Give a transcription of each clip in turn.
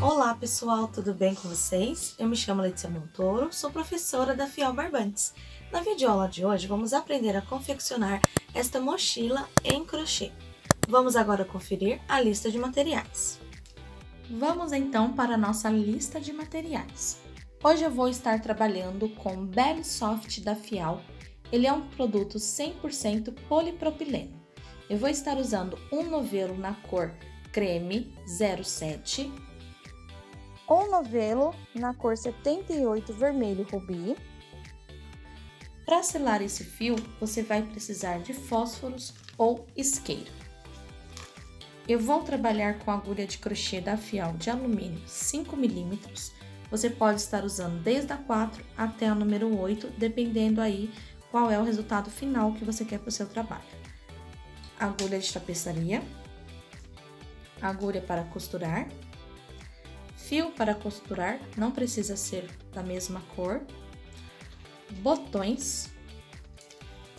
Olá pessoal, tudo bem com vocês? Eu me chamo Letícia Montoro, sou professora da Fiel Barbantes. Na videoaula de hoje vamos aprender a confeccionar esta mochila em crochê. Vamos agora conferir a lista de materiais. Vamos então para a nossa lista de materiais. Hoje eu vou estar trabalhando com Belly Soft da Fiel. Ele é um produto 100% polipropileno. Eu vou estar usando um novelo na cor creme 07, um novelo na cor 78 vermelho rubi. Para selar esse fio, você vai precisar de fósforos ou isqueiro. Eu vou trabalhar com agulha de crochê da Fiel de alumínio 5 mm. Você pode estar usando desde a 4 até a número 8, dependendo aí qual é o resultado final que você quer para o seu trabalho. Agulha de tapeçaria, agulha para costurar, fio para costurar, não precisa ser da mesma cor, botões,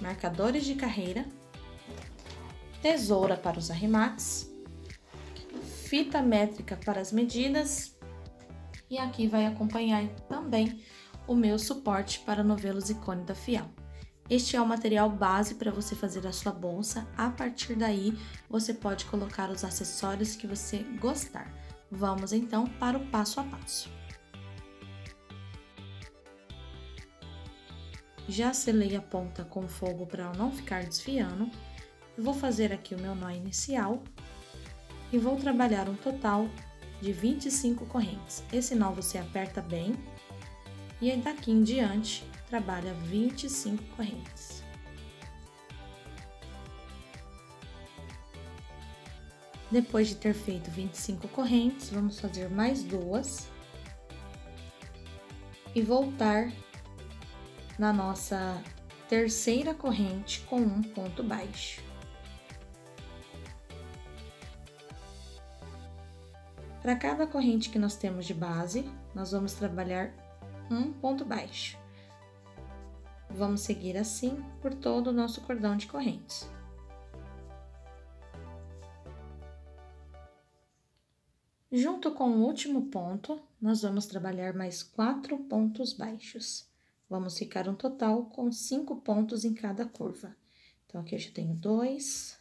marcadores de carreira, tesoura para os arremates, fita métrica para as medidas e aqui vai acompanhar também o meu suporte para novelos e cone da Fiel. Este é o material base para você fazer a sua bolsa, a partir daí você pode colocar os acessórios que você gostar. Vamos então para o passo a passo. Já selei a ponta com fogo para ela não ficar desfiando. Eu vou fazer aqui o meu nó inicial e vou trabalhar um total de 25 correntes. Esse nó você aperta bem e daqui em diante trabalha 25 correntes. Depois de ter feito 25 correntes, vamos fazer mais duas e voltar na nossa terceira corrente com um ponto baixo. Para cada corrente que nós temos de base, nós vamos trabalhar um ponto baixo. Vamos seguir assim por todo o nosso cordão de correntes. Junto com o último ponto, nós vamos trabalhar mais 4 pontos baixos. Vamos ficar um total com 5 pontos em cada curva. Então, aqui eu já tenho 2,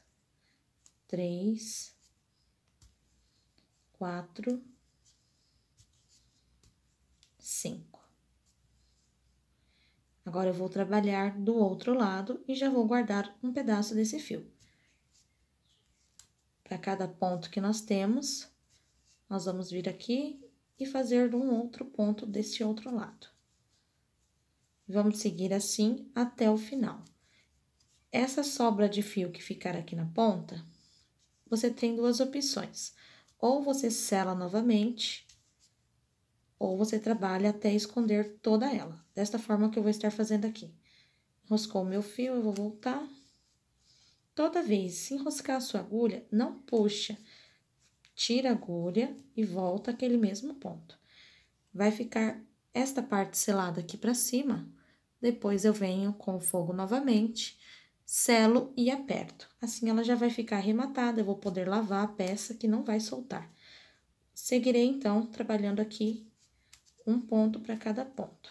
3, 4, 5. Agora, eu vou trabalhar do outro lado e já vou guardar um pedaço desse fio. Para cada ponto que nós temos, nós vamos vir aqui e fazer um outro ponto desse outro lado. Vamos seguir assim até o final. Essa sobra de fio que ficar aqui na ponta, você tem duas opções. Ou você sela novamente, ou você trabalha até esconder toda ela. Desta forma que eu vou estar fazendo aqui. Enroscou o meu fio, eu vou voltar. Toda vez, se enroscar a sua agulha, não puxa. Tira a agulha e volta àquele mesmo ponto. Vai ficar esta parte selada aqui pra cima, depois eu venho com o fogo novamente, selo e aperto. Assim ela já vai ficar arrematada, eu vou poder lavar a peça que não vai soltar. Seguirei então trabalhando aqui um ponto para cada ponto.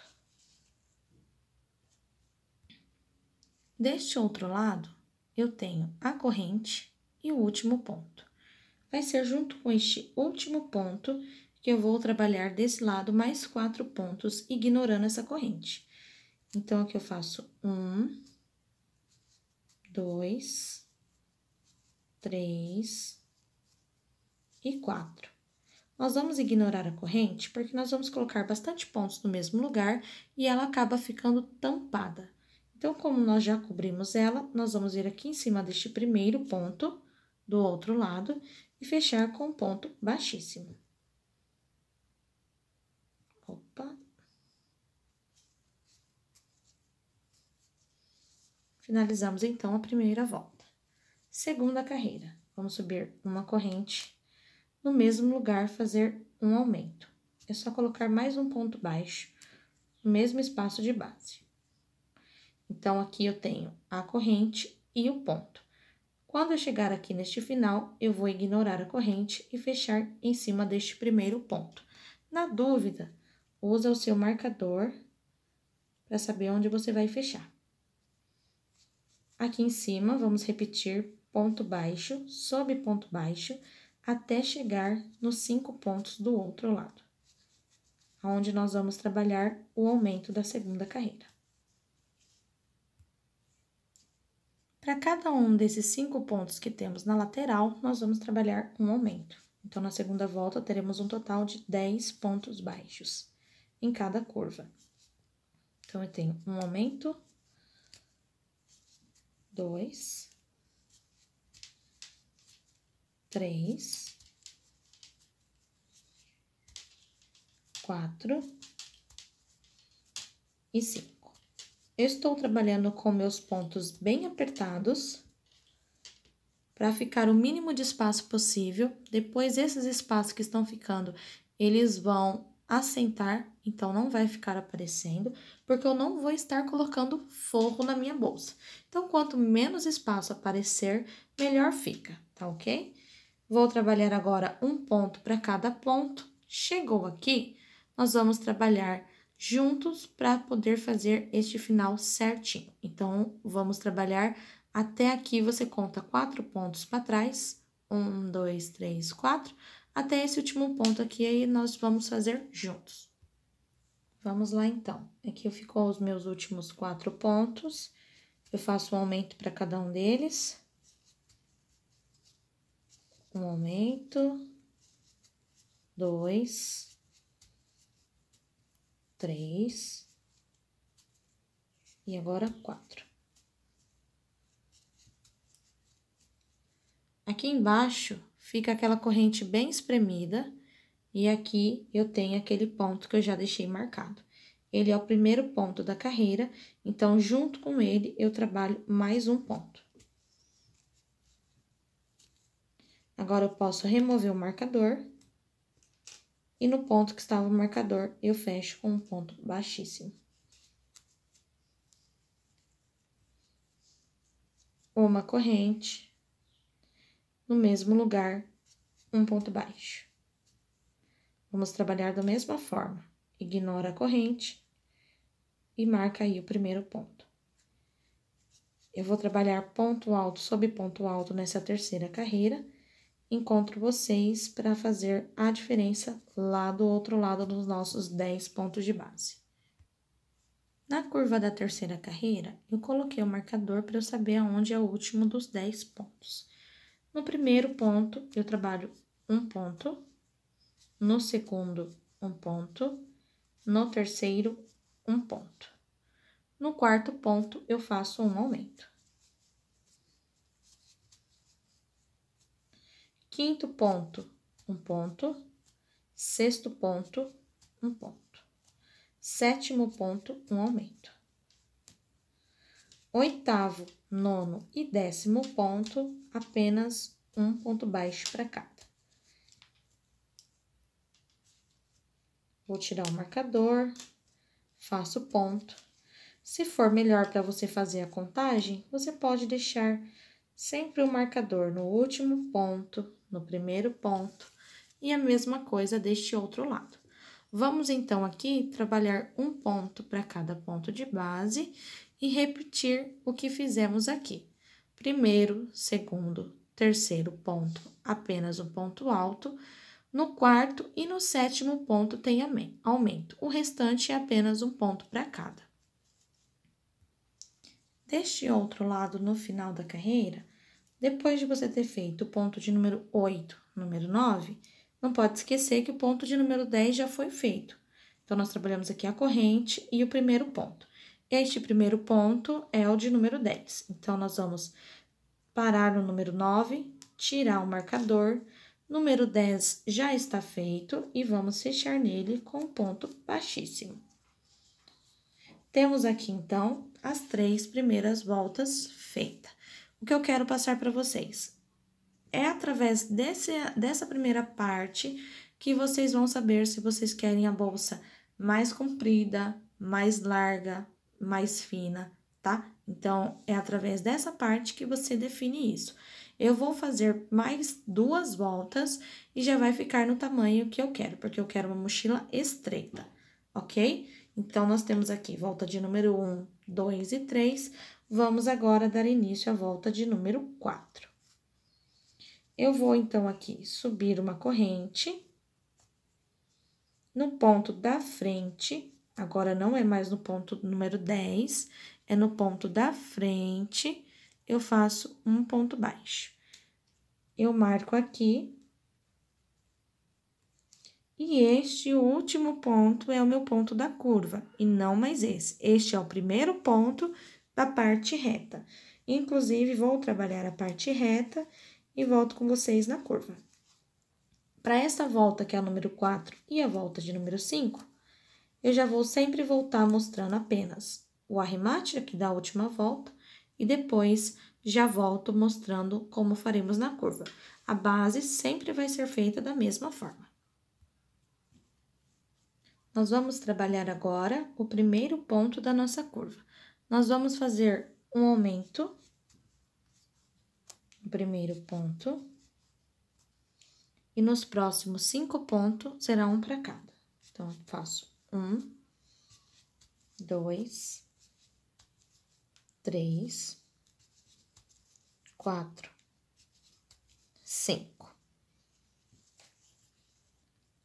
Deste outro lado, eu tenho a corrente e o último ponto. Vai ser junto com este último ponto que eu vou trabalhar desse lado mais 4 pontos, ignorando essa corrente. Então, aqui eu faço 1, 2, 3 e 4. Nós vamos ignorar a corrente porque nós vamos colocar bastante pontos no mesmo lugar e ela acaba ficando tampada. Então, como nós já cobrimos ela, nós vamos vir aqui em cima deste primeiro ponto, do outro lado, e fechar com um ponto baixíssimo. Opa! Finalizamos, então, a primeira volta. Segunda carreira, vamos subir uma corrente, no mesmo lugar fazer um aumento. É só colocar mais um ponto baixo, no mesmo espaço de base. Então, aqui eu tenho a corrente e o ponto. Quando eu chegar aqui neste final, eu vou ignorar a corrente e fechar em cima deste primeiro ponto. Na dúvida, usa o seu marcador para saber onde você vai fechar. Aqui em cima, vamos repetir ponto baixo sobre ponto baixo até chegar nos 5 pontos do outro lado, onde nós vamos trabalhar o aumento da segunda carreira. Para cada um desses 5 pontos que temos na lateral, nós vamos trabalhar um aumento. Então, na segunda volta, teremos um total de 10 pontos baixos em cada curva. Então, eu tenho um aumento, 2, 3, 4 e 5. Eu estou trabalhando com meus pontos bem apertados para ficar o mínimo de espaço possível. Depois, esses espaços que estão ficando, eles vão assentar, então não vai ficar aparecendo, porque eu não vou estar colocando forro na minha bolsa. Então, quanto menos espaço aparecer, melhor fica, tá ok? Vou trabalhar agora um ponto para cada ponto. Chegou aqui, nós vamos trabalhar juntos para poder fazer este final certinho. Então, vamos trabalhar até aqui, você conta 4 pontos para trás. 1, 2, 3, 4. Até esse último ponto aqui, aí nós vamos fazer juntos. Vamos lá, então. Aqui ficou os meus últimos 4 pontos. Eu faço um aumento para cada um deles. Um aumento. 2. 3. E agora 4. Aqui embaixo fica aquela corrente bem espremida e aqui eu tenho aquele ponto que eu já deixei marcado. Ele é o primeiro ponto da carreira, então, junto com ele, eu trabalho mais um ponto. Agora, eu posso remover o marcador e no ponto que estava o marcador, eu fecho com um ponto baixíssimo. Uma corrente, no mesmo lugar, um ponto baixo. Vamos trabalhar da mesma forma. Ignora a corrente e marca aí o primeiro ponto. Eu vou trabalhar ponto alto sobre ponto alto nessa terceira carreira. Encontro vocês para fazer a diferença lá do outro lado dos nossos 10 pontos de base. Na curva da terceira carreira, eu coloquei o marcador para eu saber aonde é o último dos 10 pontos. No primeiro ponto, eu trabalho um ponto. No segundo, um ponto. No terceiro, um ponto. No quarto ponto, eu faço um aumento. Quinto ponto, um ponto. Sexto ponto, um ponto. Sétimo ponto, um aumento. Oitavo, nono e 10º ponto, apenas um ponto baixo para cada. Vou tirar o marcador, faço ponto. Se for melhor para você fazer a contagem, você pode deixar sempre o marcador no último ponto, no primeiro ponto, e a mesma coisa deste outro lado. Vamos, então, aqui trabalhar um ponto para cada ponto de base e repetir o que fizemos aqui. Primeiro, segundo, terceiro ponto, apenas um ponto alto. No quarto e no 7º ponto tem aumento. O restante é apenas um ponto para cada. Deste outro lado, no final da carreira, depois de você ter feito o ponto de número 8, número 9, não pode esquecer que o ponto de número 10 já foi feito. Então, nós trabalhamos aqui a corrente e o primeiro ponto. Este primeiro ponto é o de número 10. Então, nós vamos parar no número 9, tirar o marcador. Número 10 já está feito e vamos fechar nele com um ponto baixíssimo. Temos aqui, então, as 3 primeiras voltas feitas. O que eu quero passar para vocês é através dessa primeira parte que vocês vão saber se vocês querem a bolsa mais comprida, mais larga, mais fina, tá? Então, é através dessa parte que você define isso. Eu vou fazer mais 2 voltas e já vai ficar no tamanho que eu quero, porque eu quero uma mochila estreita, ok? Então, nós temos aqui volta de número 1, 2 e 3. Vamos agora dar início à volta de número 4. Eu vou, então, aqui subir uma corrente. No ponto da frente, agora não é mais no ponto número 10, é no ponto da frente, eu faço um ponto baixo. Eu marco aqui. E este último ponto é o meu ponto da curva, e não mais esse. Este é o primeiro ponto da parte reta. Inclusive, vou trabalhar a parte reta e volto com vocês na curva. Para esta volta, que é a número 4 e a volta de número 5, eu já vou sempre voltar mostrando apenas o arremate aqui da última volta e depois já volto mostrando como faremos na curva. A base sempre vai ser feita da mesma forma. Nós vamos trabalhar agora o primeiro ponto da nossa curva. Nós vamos fazer um aumento, o primeiro ponto, e nos próximos 5 pontos será um para cada. Então, eu faço 1, 2, 3, 4, 5.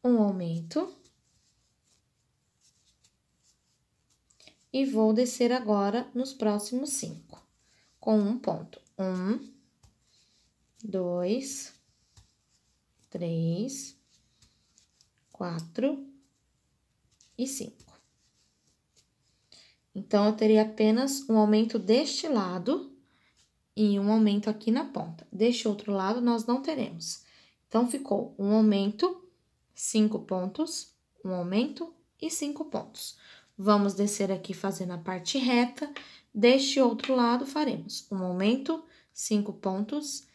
Um aumento. E vou descer agora nos próximos 5, com um ponto. 1, 2, 3, 4 e 5. Então, eu teria apenas um aumento deste lado e um aumento aqui na ponta. Deste outro lado, nós não teremos. Então, ficou um aumento, 5 pontos, um aumento e 5 pontos. Vamos descer aqui fazendo a parte reta. Deste outro lado, faremos um aumento, 5 pontos,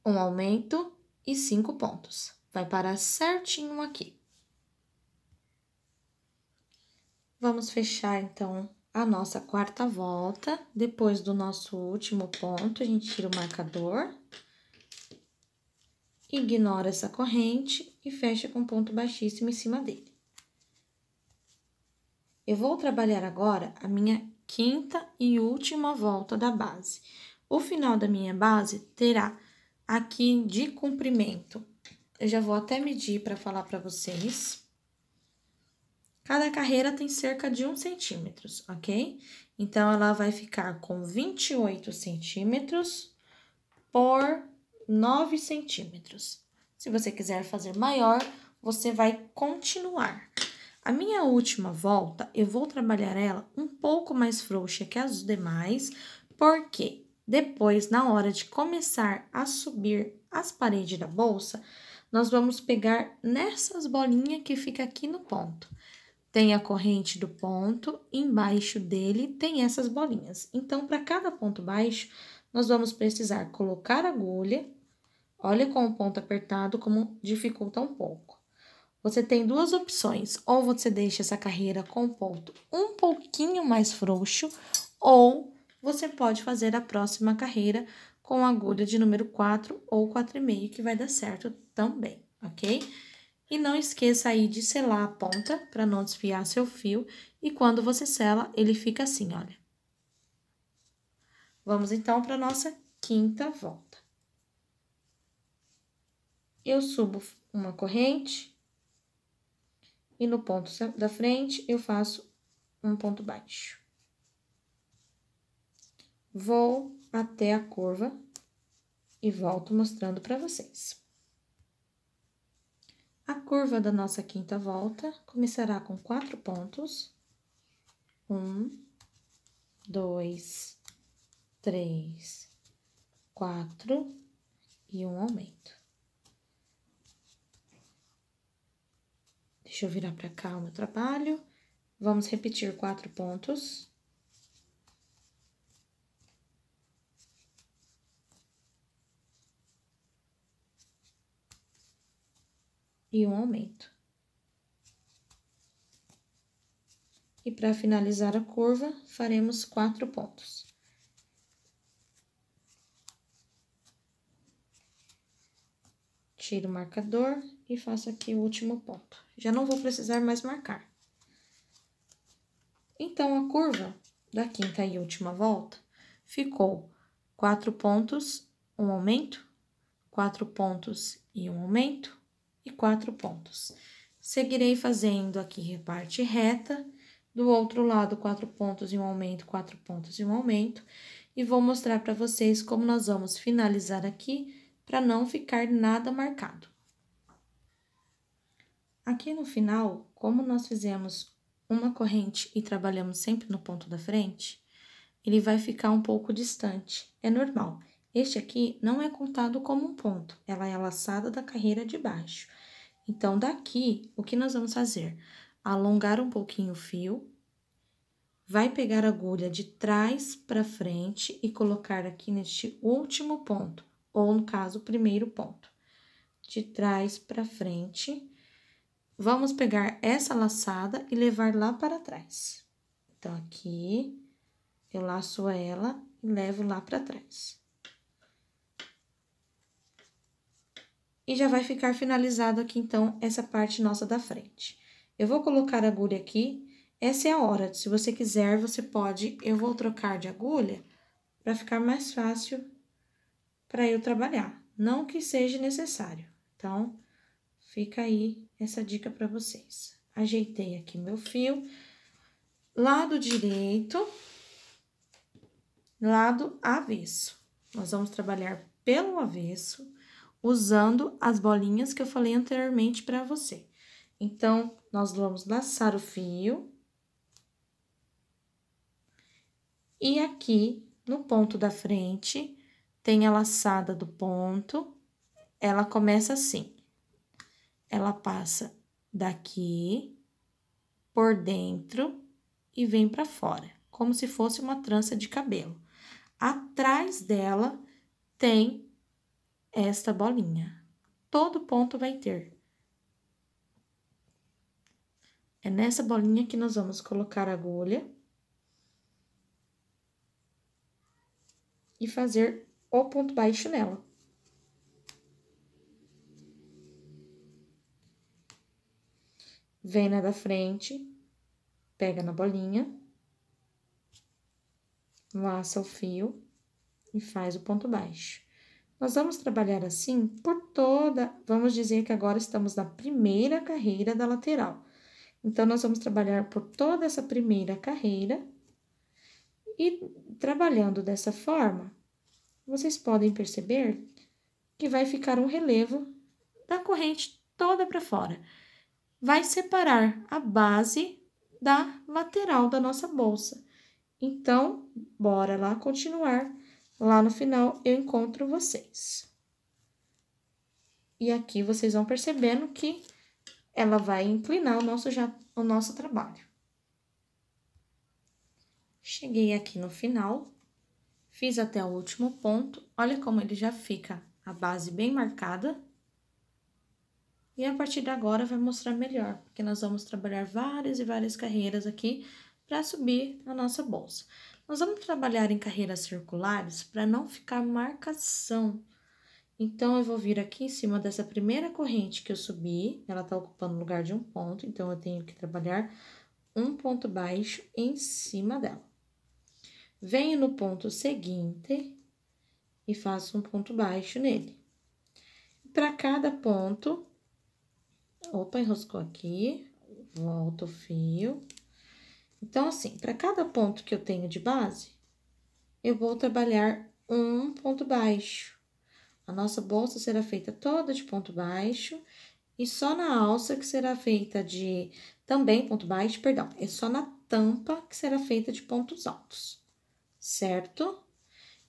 um aumento e 5 pontos. Vai parar certinho aqui. Vamos fechar, então, a nossa quarta volta. Depois do nosso último ponto, a gente tira o marcador. Ignora essa corrente e fecha com ponto baixíssimo em cima dele. Eu vou trabalhar agora a minha quinta e última volta da base. O final da minha base terá aqui de comprimento. Eu já vou até medir para falar para vocês. Cada carreira tem cerca de 1 centímetro, ok? Então, ela vai ficar com 28 centímetros por 9 centímetros. Se você quiser fazer maior, você vai continuar. A minha última volta, eu vou trabalhar ela um pouco mais frouxa que as demais, porque depois, na hora de começar a subir as paredes da bolsa, nós vamos pegar nessas bolinhas que fica aqui no ponto. Tem a corrente do ponto, embaixo dele tem essas bolinhas. Então, para cada ponto baixo, nós vamos precisar colocar a agulha. Olha com o ponto apertado como dificulta um pouco. Você tem 2 opções, ou você deixa essa carreira com o ponto um pouquinho mais frouxo, ou você pode fazer a próxima carreira com a agulha de número 4 ou 4,5, que vai dar certo também, ok? E não esqueça aí de selar a ponta para não desfiar seu fio, e quando você sela, ele fica assim, olha. Vamos então para nossa quinta volta. Eu subo uma corrente. E no ponto da frente, eu faço um ponto baixo. Vou até a curva e volto mostrando para vocês. A curva da nossa quinta volta começará com 4 pontos. 1, 2, 3, 4 e um aumento. Deixa eu virar para cá o meu trabalho. Vamos repetir 4 pontos. E um aumento. E para finalizar a curva, faremos 4 pontos. Tiro o marcador e faço aqui o último ponto. Já não vou precisar mais marcar. Então, a curva da quinta e última volta ficou 4 pontos, um aumento, 4 pontos e um aumento, e 4 pontos. Seguirei fazendo aqui parte reta, do outro lado 4 pontos e um aumento, 4 pontos e um aumento, e vou mostrar para vocês como nós vamos finalizar aqui, para não ficar nada marcado. Aqui no final, como nós fizemos uma corrente e trabalhamos sempre no ponto da frente, ele vai ficar um pouco distante, é normal. Este aqui não é contado como um ponto, ela é a laçada da carreira de baixo. Então, daqui, o que nós vamos fazer? Alongar um pouquinho o fio, vai pegar a agulha de trás para frente e colocar aqui neste último ponto, ou no caso, o primeiro ponto. De trás para frente, vamos pegar essa laçada e levar lá para trás. Então, aqui, eu laço ela e levo lá para trás. E já vai ficar finalizado aqui, então, essa parte nossa da frente. Eu vou colocar a agulha aqui, essa é a hora, se você quiser, você pode, eu vou trocar de agulha para ficar mais fácil para eu trabalhar, não que seja necessário. Então, fica aí essa dica para vocês. Ajeitei aqui meu fio, lado direito, lado avesso. Nós vamos trabalhar pelo avesso, usando as bolinhas que eu falei anteriormente para você. Então, nós vamos laçar o fio. E aqui, no ponto da frente, tem a laçada do ponto, ela começa assim. Ela passa daqui, por dentro, e vem para fora, como se fosse uma trança de cabelo. Atrás dela, tem esta bolinha. Todo ponto vai ter. É nessa bolinha que nós vamos colocar a agulha e fazer o ponto baixo nela. Vem na da frente, pega na bolinha, laça o fio e faz o ponto baixo. Nós vamos trabalhar assim por toda, vamos dizer que agora estamos na primeira carreira da lateral. Então, nós vamos trabalhar por toda essa primeira carreira e trabalhando dessa forma, vocês podem perceber que vai ficar um relevo da corrente toda para fora. Vai separar a base da lateral da nossa bolsa. Então, bora lá continuar. Lá no final, eu encontro vocês. E aqui, vocês vão percebendo que ela vai inclinar o nosso trabalho. Cheguei aqui no final, fiz até o último ponto. Olha como ele já fica a base bem marcada. E a partir de agora vai mostrar melhor, porque nós vamos trabalhar várias e várias carreiras aqui para subir a nossa bolsa. Nós vamos trabalhar em carreiras circulares para não ficar marcação. Então, eu vou vir aqui em cima dessa primeira corrente que eu subi, ela tá ocupando o lugar de um ponto, então, eu tenho que trabalhar um ponto baixo em cima dela. Venho no ponto seguinte e faço um ponto baixo nele. Para cada ponto, opa, enroscou aqui, volto o fio. Então, assim, para cada ponto que eu tenho de base, eu vou trabalhar um ponto baixo. A nossa bolsa será feita toda de ponto baixo e só na alça que será feita de também ponto baixo, perdão, é só na tampa que será feita de pontos altos, certo?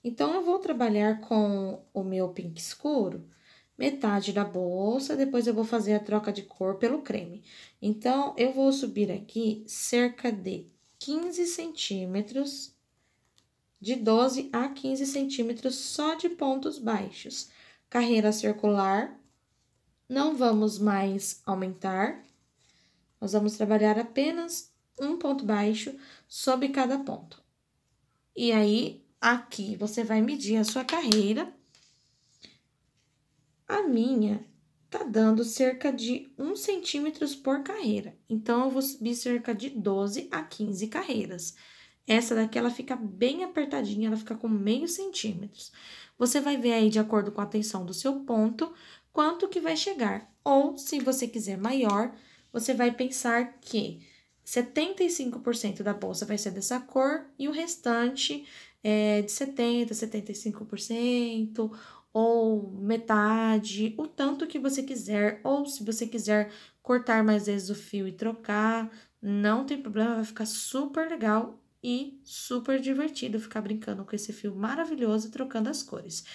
Então, eu vou trabalhar com o meu pink escuro, metade da bolsa, depois eu vou fazer a troca de cor pelo creme. Então, eu vou subir aqui cerca de 15 centímetros, de 12 a 15 centímetros só de pontos baixos. Carreira circular, não vamos mais aumentar, nós vamos trabalhar apenas um ponto baixo sobre cada ponto. E aí, aqui, você vai medir a sua carreira. A minha tá dando cerca de 1 centímetros por carreira. Então, eu vou subir cerca de 12 a 15 carreiras. Essa daqui, ela fica bem apertadinha, ela fica com meio centímetros. Você vai ver aí, de acordo com a tensão do seu ponto, quanto que vai chegar. Ou, se você quiser maior, você vai pensar que 75% da bolsa vai ser dessa cor e o restante é de 70%, 75%, ou metade, o tanto que você quiser, ou se você quiser cortar mais vezes o fio e trocar, não tem problema, vai ficar super legal e super divertido ficar brincando com esse fio maravilhoso e trocando as cores.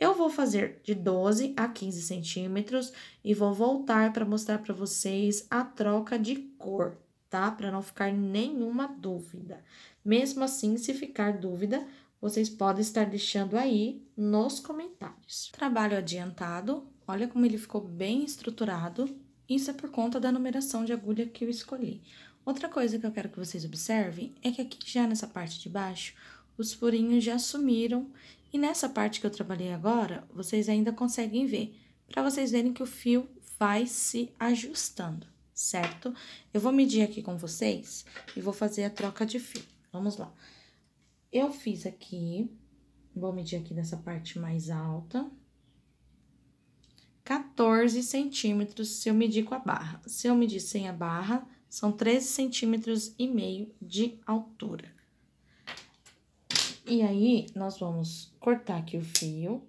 Eu vou fazer de 12 a 15 centímetros e vou voltar para mostrar para vocês a troca de cor, tá? Para não ficar nenhuma dúvida. Mesmo assim, se ficar dúvida, vocês podem estar deixando aí nos comentários. Trabalho adiantado, olha como ele ficou bem estruturado. Isso é por conta da numeração de agulha que eu escolhi. Outra coisa que eu quero que vocês observem é que aqui já nessa parte de baixo, os furinhos já sumiram. E nessa parte que eu trabalhei agora, vocês ainda conseguem ver, para vocês verem que o fio vai se ajustando, certo? Eu vou medir aqui com vocês e vou fazer a troca de fio. Vamos lá. Eu fiz aqui, vou medir aqui nessa parte mais alta, 14 centímetros se eu medir com a barra. Se eu medir sem a barra, são 13 centímetros e meio de altura. E aí, nós vamos cortar aqui o fio.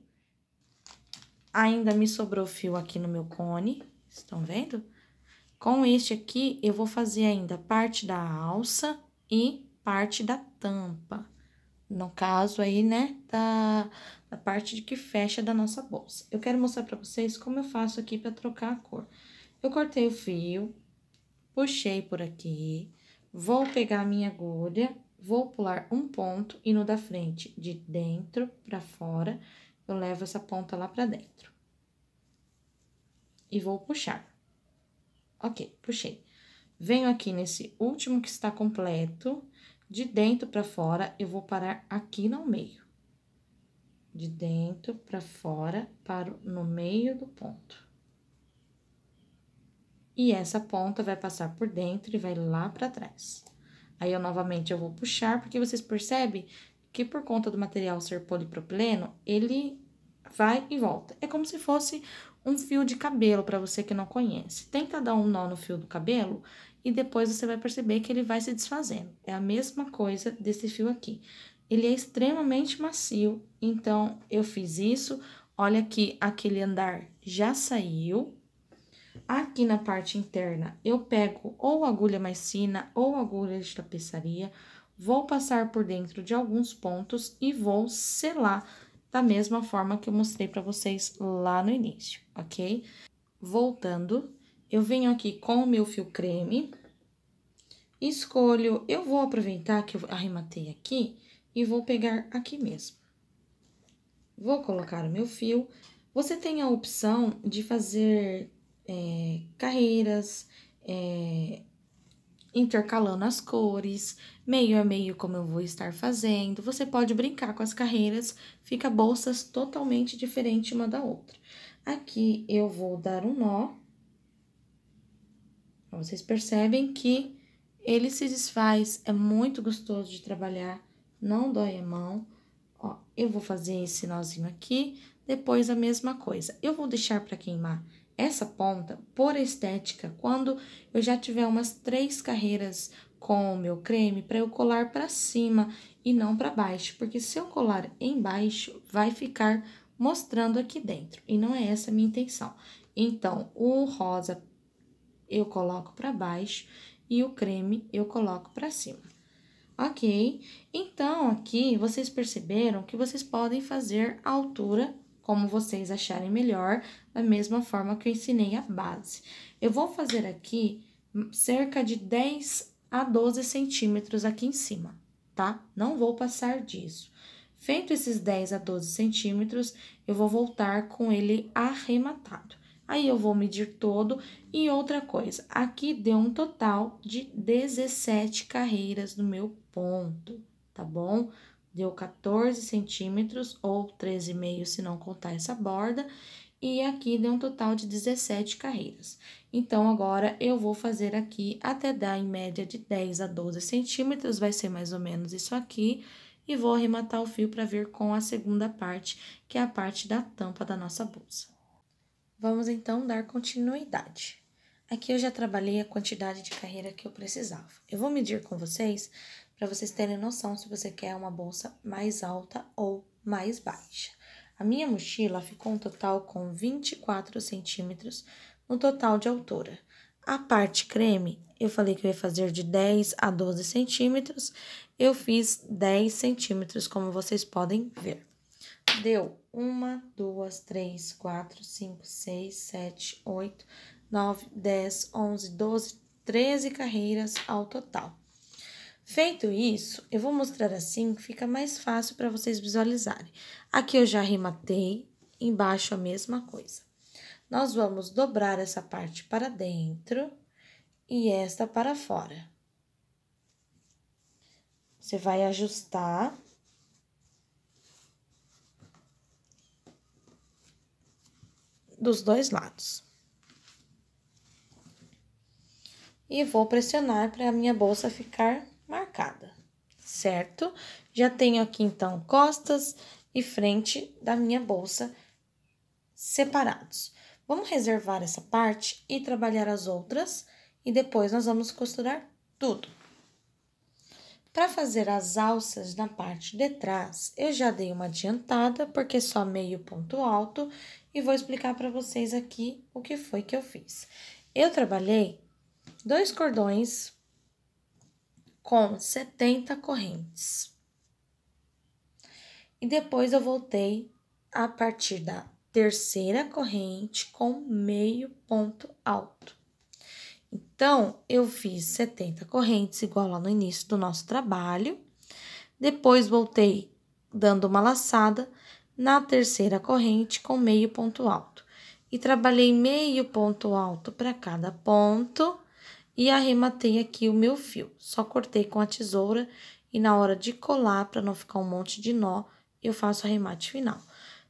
Ainda me sobrou fio aqui no meu cone, estão vendo? Com este aqui, eu vou fazer ainda parte da alça e parte da tampa. No caso aí, né, da parte de que fecha da nossa bolsa. Eu quero mostrar pra vocês como eu faço aqui pra trocar a cor. Eu cortei o fio, puxei por aqui, vou pegar a minha agulha, vou pular um ponto e no da frente, de dentro pra fora, eu levo essa ponta lá pra dentro. E vou puxar. Ok, puxei. Venho aqui nesse último que está completo, de dentro pra fora, eu vou parar aqui no meio. De dentro pra fora, paro no meio do ponto. E essa ponta vai passar por dentro e vai lá pra trás. Aí, novamente, eu vou puxar, porque vocês percebem que por conta do material ser polipropileno, ele vai e volta. É como se fosse um fio de cabelo, pra você que não conhece. Tenta dar um nó no fio do cabelo e depois você vai perceber que ele vai se desfazendo. É a mesma coisa desse fio aqui. Ele é extremamente macio, então, eu fiz isso. Olha que aquele andar já saiu. Aqui na parte interna, eu pego ou agulha mais fina ou agulha de tapeçaria, vou passar por dentro de alguns pontos e vou selar da mesma forma que eu mostrei para vocês lá no início, ok? Voltando, eu venho aqui com o meu fio creme, escolho, eu vou aproveitar que eu arrematei aqui e vou pegar aqui mesmo. Vou colocar o meu fio, você tem a opção de fazer carreiras, intercalando as cores, meio a meio como eu vou estar fazendo. Você pode brincar com as carreiras, fica bolsas totalmente diferentes uma da outra. Aqui eu vou dar um nó. Vocês percebem que ele se desfaz, é muito gostoso de trabalhar, não dói a mão. Ó, eu vou fazer esse nozinho aqui, depois a mesma coisa. Eu vou deixar para queimar essa ponta, por estética, quando eu já tiver umas 3 carreiras com o meu creme, para eu colar para cima e não para baixo, porque se eu colar embaixo, vai ficar mostrando aqui dentro, e não é essa a minha intenção. Então, o rosa eu coloco para baixo e o creme eu coloco para cima. Ok? Então, aqui, vocês perceberam que vocês podem fazer a altura como vocês acharem melhor, da mesma forma que eu ensinei a base. Eu vou fazer aqui cerca de 10 a 12 centímetros aqui em cima, tá? Não vou passar disso. Feito esses 10 a 12 centímetros, eu vou voltar com ele arrematado. Aí eu vou medir todo. E outra coisa, aqui deu um total de 17 carreiras no meu ponto, tá bom? Deu 14 centímetros ou 13,5 se não contar essa borda. E aqui deu um total de 17 carreiras. Então, agora, eu vou fazer aqui até dar em média de 10 a 12 centímetros, vai ser mais ou menos isso aqui. E vou arrematar o fio para vir com a segunda parte, que é a parte da tampa da nossa bolsa. Vamos, então, dar continuidade. Aqui eu já trabalhei a quantidade de carreira que eu precisava. Eu vou medir com vocês, para vocês terem noção se você quer uma bolsa mais alta ou mais baixa. A minha mochila ficou um total com 24 centímetros no total de altura. A parte creme, eu falei que eu ia fazer de 10 a 12 centímetros, eu fiz 10 centímetros, como vocês podem ver. Deu 1, 2, 3, 4, 5, 6, 7, 8, 9, 10, 11, 12, 13 carreiras ao total. Feito isso, eu vou mostrar assim, que fica mais fácil para vocês visualizarem. Aqui eu já arrematei, embaixo a mesma coisa. Nós vamos dobrar essa parte para dentro e esta para fora. Você vai ajustar. Dos dois lados. E vou pressionar para a minha bolsa ficar marcada, certo? Já tenho aqui, então, costas e frente da minha bolsa separados. Vamos reservar essa parte e trabalhar as outras, e depois nós vamos costurar tudo. Para fazer as alças na parte de trás, eu já dei uma adiantada, porque é só meio ponto alto, e vou explicar para vocês aqui o que foi que eu fiz. Eu trabalhei 2 cordões com 70 correntes. E depois eu voltei a partir da terceira corrente com meio ponto alto. Então, eu fiz 70 correntes, igual lá no início do nosso trabalho. Depois, voltei dando uma laçada na terceira corrente com meio ponto alto. E trabalhei meio ponto alto para cada ponto e arrematei aqui o meu fio. Só cortei com a tesoura e na hora de colar, para não ficar um monte de nó, eu faço o arremate final.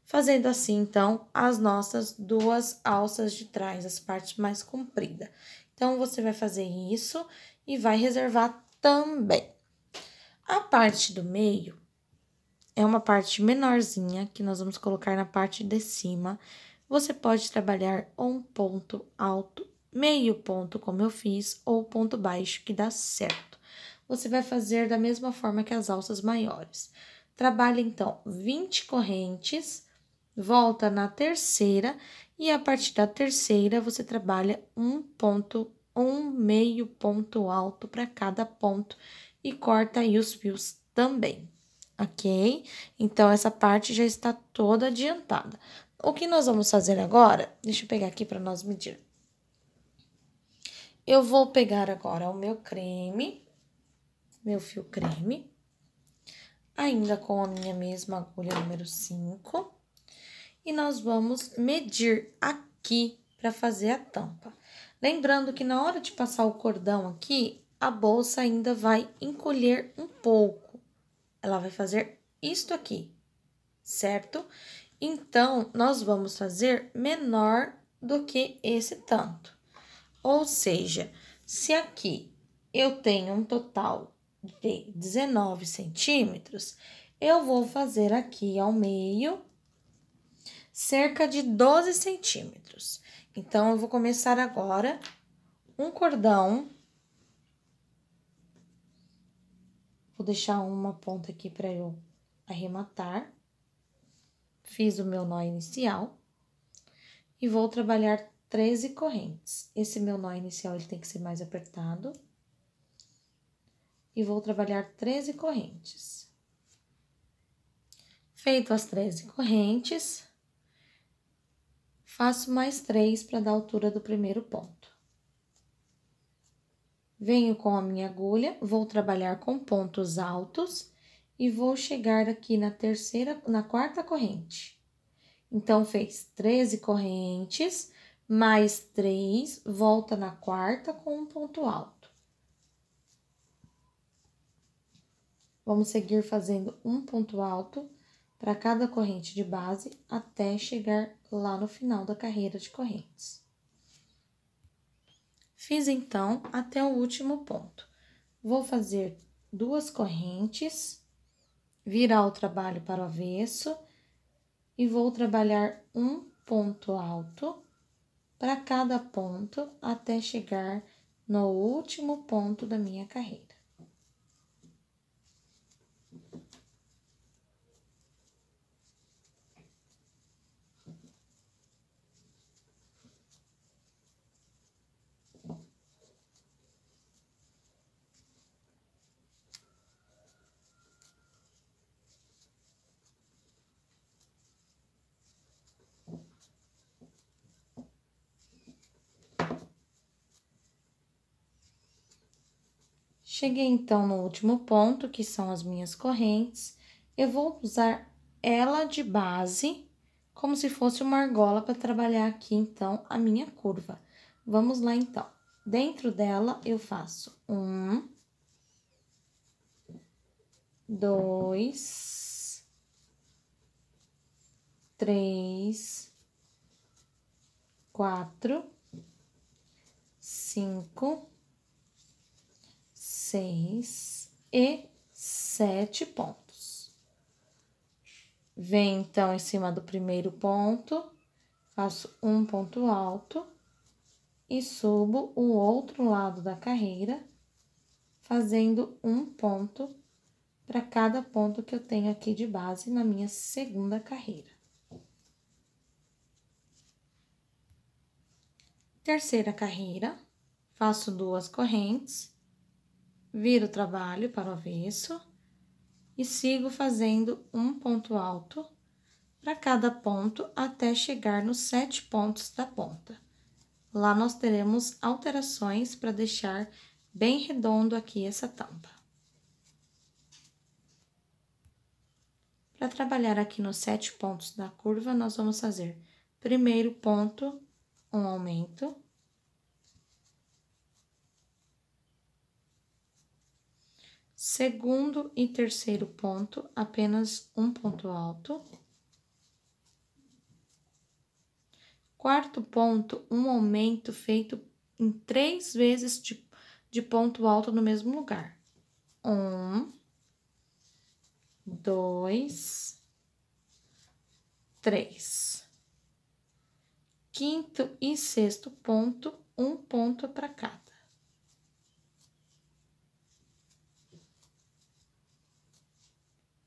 Fazendo assim, então, as nossas 2 alças de trás, as partes mais compridas. Então, você vai fazer isso e vai reservar também. A parte do meio é uma parte menorzinha que nós vamos colocar na parte de cima. Você pode trabalhar um ponto alto, meio ponto, como eu fiz, ou ponto baixo, que dá certo. Você vai fazer da mesma forma que as alças maiores. Trabalha, então, 20 correntes, volta na terceira, e a partir da terceira, você trabalha um meio ponto alto para cada ponto, e corta aí os fios também, ok? Então, essa parte já está toda adiantada. O que nós vamos fazer agora? Deixa eu pegar aqui para nós medir. Eu vou pegar agora o meu creme, meu fio creme, ainda com a minha mesma agulha número 5, e nós vamos medir aqui para fazer a tampa. Lembrando que na hora de passar o cordão aqui, a bolsa ainda vai encolher um pouco. Ela vai fazer isto aqui, certo? Então, nós vamos fazer menor do que esse tanto. Ou seja, se aqui eu tenho um total de 19 centímetros, eu vou fazer aqui ao meio cerca de 12 centímetros. Então, eu vou começar agora um cordão. Vou deixar uma ponta aqui para eu arrematar. Fiz o meu nó inicial e vou trabalhar 13 correntes. Esse meu nó inicial, ele tem que ser mais apertado. E vou trabalhar 13 correntes. Feito as 13 correntes, faço mais 3 para dar a altura do primeiro ponto. Venho com a minha agulha, vou trabalhar com pontos altos e vou chegar aqui na quarta corrente. Então, fez 13 correntes, mais 3, volta na quarta com um ponto alto. Vamos seguir fazendo um ponto alto para cada corrente de base até chegar lá no final da carreira de correntes. Fiz então até o último ponto. Vou fazer 2 correntes, virar o trabalho para o avesso e vou trabalhar um ponto alto para cada ponto até chegar no último ponto da minha carreira. Cheguei então no último ponto, que são as minhas correntes. Eu vou usar ela de base, como se fosse uma argola para trabalhar aqui então a minha curva. Vamos lá então. Dentro dela eu faço 1, 2, 3, 4, 5, 6 e 7 pontos. Venho então em cima do primeiro ponto, faço um ponto alto e subo o outro lado da carreira, fazendo um ponto para cada ponto que eu tenho aqui de base na minha segunda carreira. Terceira carreira, faço 2 correntes, viro o trabalho para o avesso e sigo fazendo um ponto alto para cada ponto até chegar nos 7 pontos da ponta. Lá nós teremos alterações para deixar bem redondo aqui essa tampa. Para trabalhar aqui nos 7 pontos da curva, nós vamos fazer primeiro ponto, um aumento. Segundo e terceiro ponto, apenas um ponto alto. Quarto ponto, um aumento feito em 3 vezes de ponto alto no mesmo lugar. 1, 2, 3. Quinto e sexto ponto, um ponto para cada.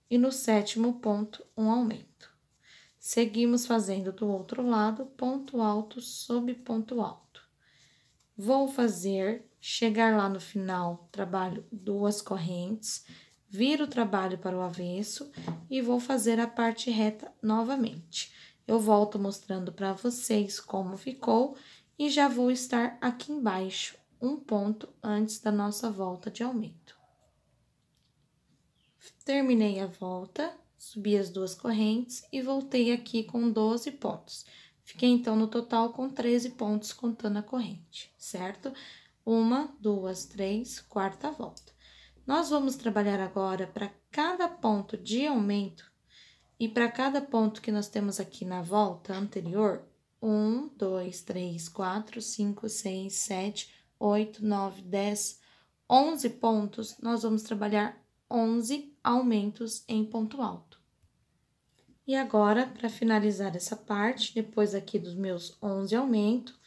E no sétimo ponto, um aumento. Seguimos fazendo do outro lado, ponto alto sobre ponto alto. Vou fazer, chegar lá no final, trabalho 2 correntes, viro o trabalho para o avesso e vou fazer a parte reta novamente. Eu volto mostrando para vocês como ficou e já vou estar aqui embaixo, um ponto antes da nossa volta de aumento. Terminei a volta, subi as 2 correntes e voltei aqui com 12 pontos. Fiquei, então, no total com 13 pontos contando a corrente, certo? 1, 2, 3, quarta volta. Nós vamos trabalhar agora para cada ponto de aumento e para cada ponto que nós temos aqui na volta anterior, 1, 2, 3, 4, 5, 6, 7, 8, 9, 10, 11 pontos, nós vamos trabalhar 11 aumentos em ponto alto. E agora, para finalizar essa parte, depois aqui dos meus 11 aumentos,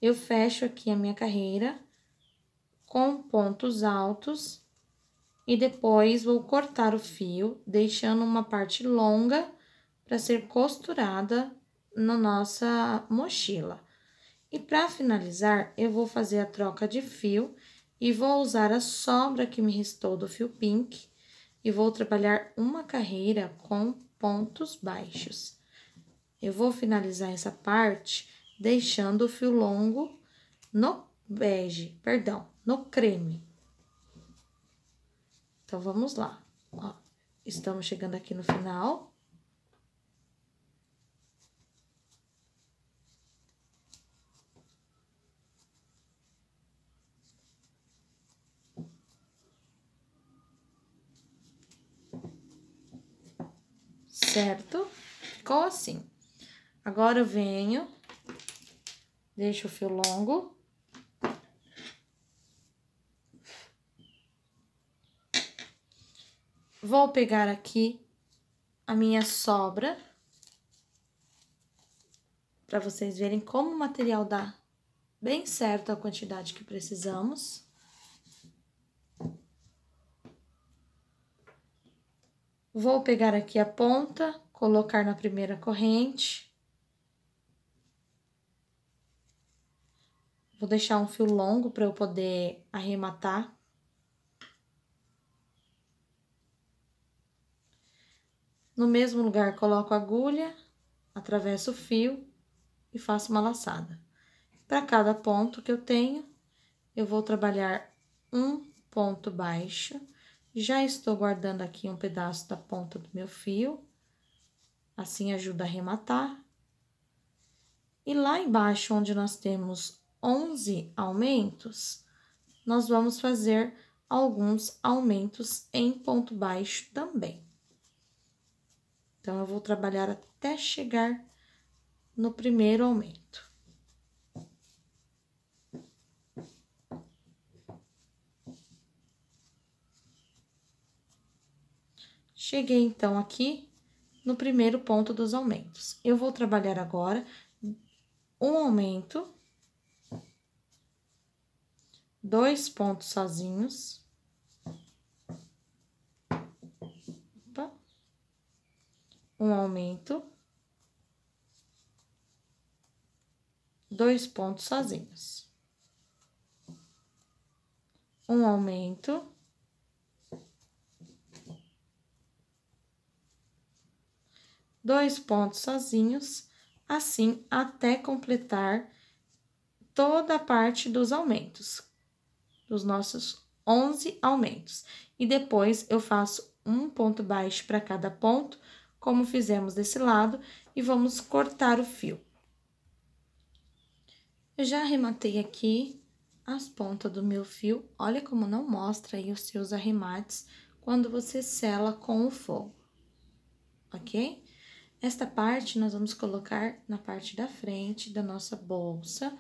eu fecho aqui a minha carreira com pontos altos e depois vou cortar o fio, deixando uma parte longa para ser costurada na nossa mochila. E para finalizar, eu vou fazer a troca de fio e vou usar a sobra que me restou do fio pink e vou trabalhar uma carreira com pontos baixos. Eu vou finalizar essa parte deixando o fio longo no bege, perdão, no creme. Então, vamos lá. Ó, estamos chegando aqui no final. certo? Ficou assim. Agora eu venho, deixo o fio longo. Vou pegar aqui a minha sobra, para vocês verem como o material dá bem certo a quantidade que precisamos. Vou pegar aqui a ponta, colocar na primeira corrente. Vou deixar um fio longo para eu poder arrematar. No mesmo lugar, coloco a agulha, atravesso o fio e faço uma laçada. Para cada ponto que eu tenho, eu vou trabalhar um ponto baixo. Já estou guardando aqui um pedaço da ponta do meu fio, assim ajuda a arrematar. E lá embaixo, onde nós temos 11 aumentos, nós vamos fazer alguns aumentos em ponto baixo também. Então, eu vou trabalhar até chegar no primeiro aumento. Cheguei, então, aqui no primeiro ponto dos aumentos. Eu vou trabalhar agora um aumento, 2 pontos sozinhos. Opa. Um aumento, 2 pontos sozinhos. Um aumento, dois pontos sozinhos, assim até completar toda a parte dos aumentos, dos nossos 11 aumentos. E depois eu faço um ponto baixo para cada ponto, como fizemos desse lado, e vamos cortar o fio. Eu já arrematei aqui as pontas do meu fio, olha como não mostra aí os seus arremates quando você sela com o fogo, ok? Esta parte nós vamos colocar na parte da frente da nossa bolsa,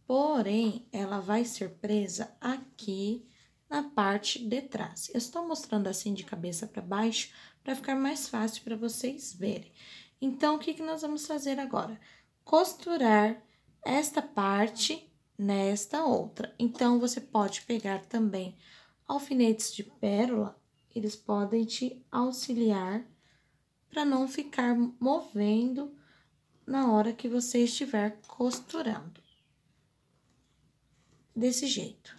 porém, ela vai ser presa aqui na parte de trás. Eu estou mostrando assim de cabeça para baixo, para ficar mais fácil para vocês verem. Então, o que que nós vamos fazer agora? Costurar esta parte nesta outra. Então, você pode pegar também alfinetes de pérola, eles podem te auxiliar para não ficar movendo na hora que você estiver costurando. Desse jeito.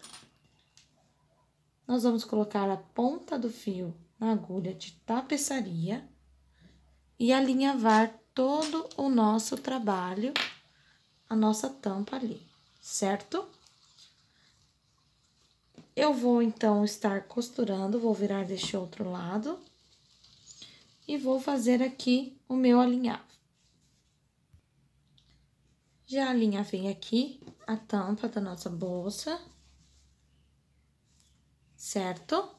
Nós vamos colocar a ponta do fio na agulha de tapeçaria e alinhavar todo o nosso trabalho, a nossa tampa ali, certo? Eu vou, então, estar costurando, vou virar deste outro lado e vou fazer aqui o meu alinhavo. Já alinhavei aqui a tampa da nossa bolsa, certo?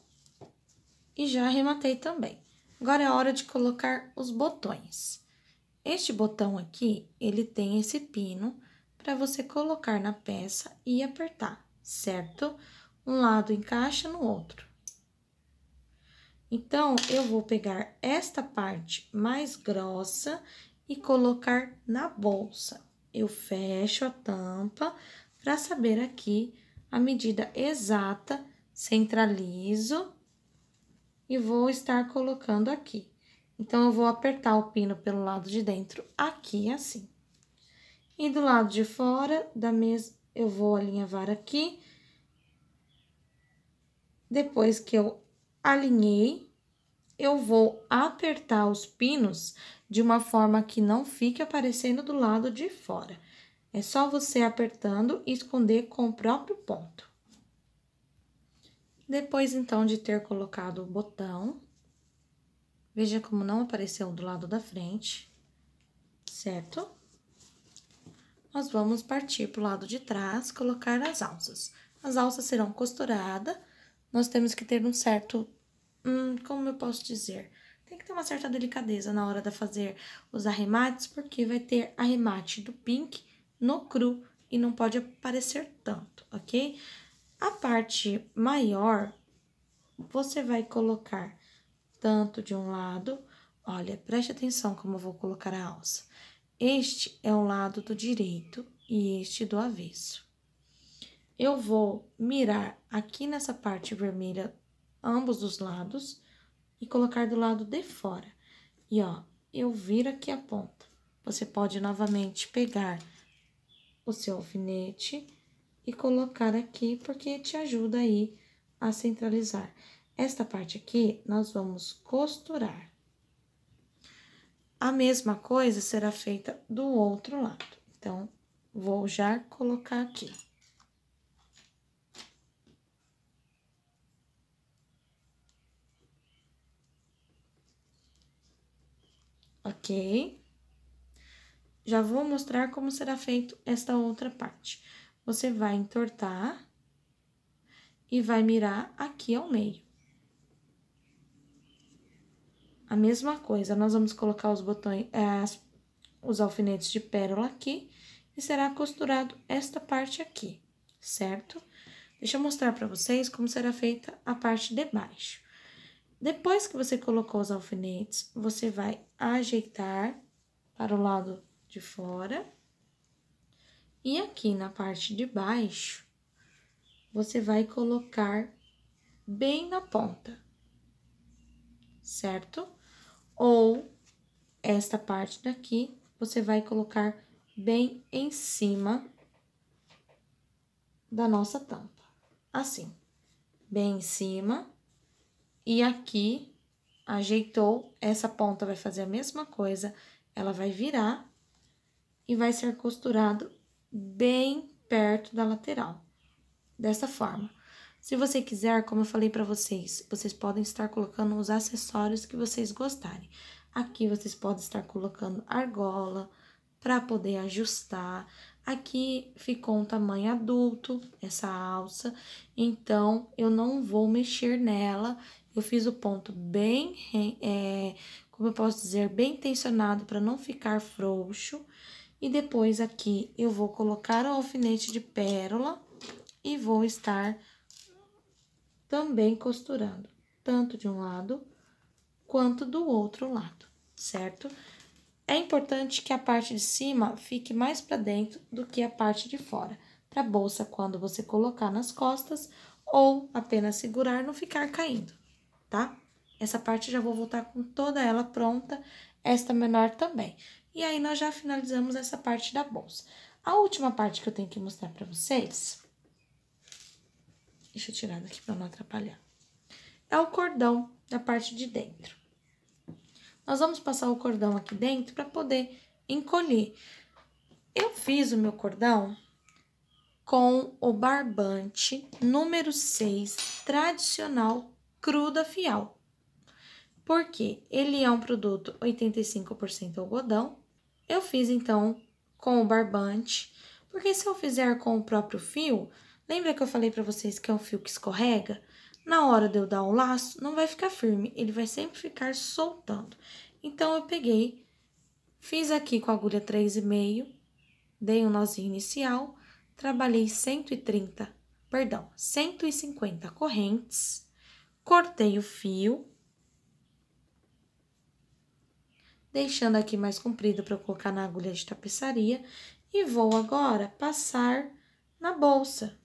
E já arrematei também. Agora é hora de colocar os botões. Este botão aqui, ele tem esse pino para você colocar na peça e apertar, certo? Um lado encaixa no outro. Então, eu vou pegar esta parte mais grossa e colocar na bolsa. Eu fecho a tampa para saber aqui a medida exata, centralizo e vou estar colocando aqui. Então, eu vou apertar o pino pelo lado de dentro, aqui, assim. E do lado de fora da mesa, eu vou alinhavar aqui. Depois que eu alinhei, eu vou apertar os pinos de uma forma que não fique aparecendo do lado de fora. É só você apertando e esconder com o próprio ponto. Depois, então, de ter colocado o botão, veja como não apareceu do lado da frente, certo? Nós vamos partir para o lado de trás, colocar as alças. As alças serão costuradas, nós temos que ter um certo, como eu posso dizer? tem que ter uma certa delicadeza na hora de fazer os arremates, porque vai ter arremate do pink no cru e não pode aparecer tanto, ok? A parte maior, você vai colocar tanto de um lado, olha, preste atenção como eu vou colocar a alça. Este é o lado do direito e este do avesso. Eu vou mirar aqui nessa parte vermelha, ambos os lados, e colocar do lado de fora. E, ó, eu viro aqui a ponta. Você pode novamente pegar o seu alfinete e colocar aqui, porque te ajuda aí a centralizar. Esta parte aqui, nós vamos costurar. A mesma coisa será feita do outro lado. Então, vou já colocar aqui. Ok? Já vou mostrar como será feito esta outra parte. Você vai entortar e vai mirar aqui ao meio. A mesma coisa, nós vamos colocar os botões, os alfinetes de pérola aqui e será costurado esta parte aqui, certo? Deixa eu mostrar para vocês como será feita a parte de baixo. Depois que você colocou os alfinetes, você vai ajeitar para o lado de fora. E aqui na parte de baixo, você vai colocar bem na ponta, certo? Ou esta parte daqui, você vai colocar bem em cima da nossa tampa. Assim, bem em cima. E aqui, ajeitou, essa ponta vai fazer a mesma coisa, ela vai virar e vai ser costurado bem perto da lateral, dessa forma. Se você quiser, como eu falei pra vocês, vocês podem estar colocando os acessórios que vocês gostarem. Aqui, vocês podem estar colocando argola para poder ajustar. Aqui ficou um tamanho adulto, essa alça, então, eu não vou mexer nela. Eu fiz o ponto bem, como eu posso dizer, bem tensionado para não ficar frouxo. E depois aqui eu vou colocar o alfinete de pérola e vou estar também costurando, tanto de um lado quanto do outro lado, certo? É importante que a parte de cima fique mais para dentro do que a parte de fora, para a bolsa, quando você colocar nas costas ou apenas segurar, não ficar caindo, tá? Essa parte já vou voltar com toda ela pronta, esta menor também. E aí, nós já finalizamos essa parte da bolsa. A última parte que eu tenho que mostrar pra vocês, deixa eu tirar daqui pra não atrapalhar, é o cordão da parte de dentro. Nós vamos passar o cordão aqui dentro pra poder encolher. Eu fiz o meu cordão com o barbante número 6, tradicional cru da Fial. Porque ele é um produto 85% algodão. Eu fiz, então, com o barbante, porque se eu fizer com o próprio fio, lembra que eu falei pra vocês que é um fio que escorrega? Na hora de eu dar o laço, não vai ficar firme, ele vai sempre ficar soltando. Então, eu peguei, fiz aqui com a agulha 3,5, dei um nozinho inicial, trabalhei 150 correntes, cortei o fio, deixando aqui mais comprido para eu colocar na agulha de tapeçaria, e vou agora passar na bolsa.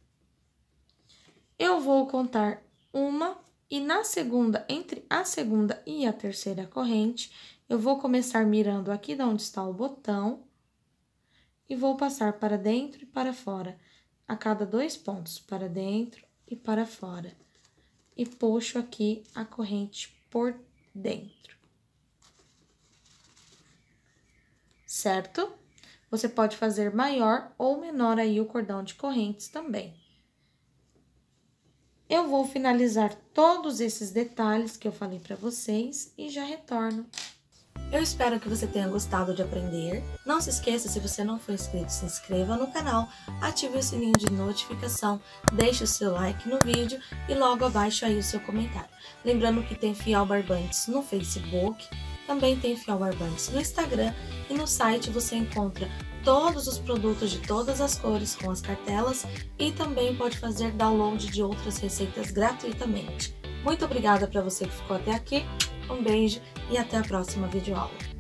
Eu vou contar uma, e na segunda, entre a segunda e a terceira corrente, eu vou começar mirando aqui de onde está o botão, e vou passar para dentro e para fora, a cada 2 pontos, para dentro e para fora. E puxo aqui a corrente por dentro. Certo? Você pode fazer maior ou menor aí o cordão de correntes também. Eu vou finalizar todos esses detalhes que eu falei para vocês e já retorno. Eu espero que você tenha gostado de aprender. Não se esqueça, se você não for inscrito, se inscreva no canal, ative o sininho de notificação, deixe o seu like no vídeo e logo abaixo aí o seu comentário. Lembrando que tem Fiel Barbantes no Facebook, também tem Fiel Barbantes no Instagram e no site você encontra todos os produtos de todas as cores com as cartelas e também pode fazer download de outras receitas gratuitamente. Muito obrigada para você que ficou até aqui, um beijo e até a próxima videoaula.